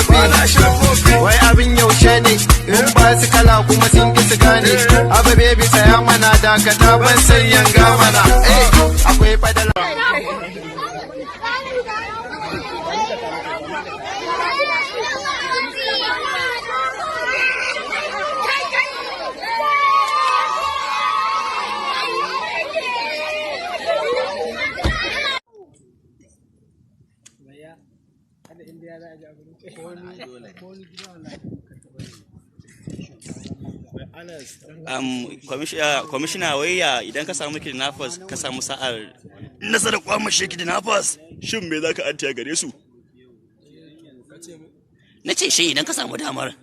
kofi wai abin yaushe ne in ba su kala kuma sun ki su gane abu baby saya mana dakata ban san yanga mana akwai fadala kwamishina wayya idan ka samu kidnappers ka samu sa'ar nasarar kwamashe kidnappers shin me zaka antiya gare su na ce shi idan ka samu damar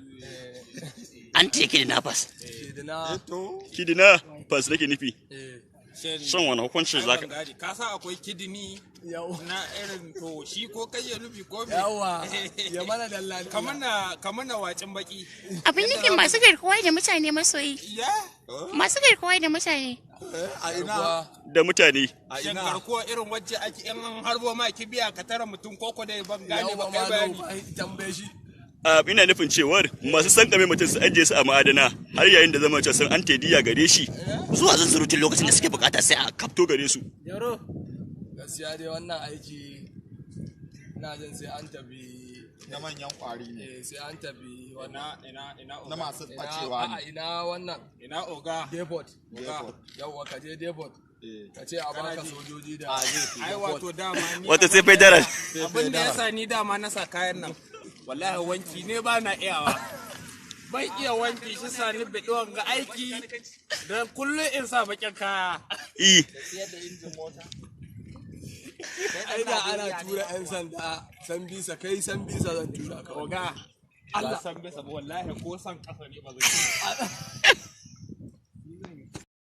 antiya kidnappers kidnappers nake nufi shan wani hukuncin zaka ka sa akwai kidini na irin to shi ko kai ya nufi ko me ya mana dallali kamar wacin baki abin nufin masu garkuwa da mutane masoyi masu garkuwa da mutane a ina da mutane a ina garkuwa irin wacce ake in harbo ma kibiya ka tara mutum koko da ban gane ba kai bayani tambaye shi ina nufin cewar masu sankame mutum su ajiye su a ma'adana har yayin da zama sun an tediya gare shi zuwa zunzurutun lokacin da suke bukata sai a kafto gare su gaskiya dai wannan aiki ina jin sai an tafi na manyan kwari ne sai an tafi na masu bacewa ne ina wannan ina oga depot yawwa ka je depot ka ce a baka sojoji da ai wato dama ni wato sai federal abin da yasa ni dama na sa kayan nan wallahi wanki ne ba na iyawa bai iya wanki shi sani bidiwan ga aiki don kullum in sa bakin kaya ai da ana tura yan sanda san bisa kai san bisa zan tura ka oga Allah san bisa wallahi ko san kasa ne ba zai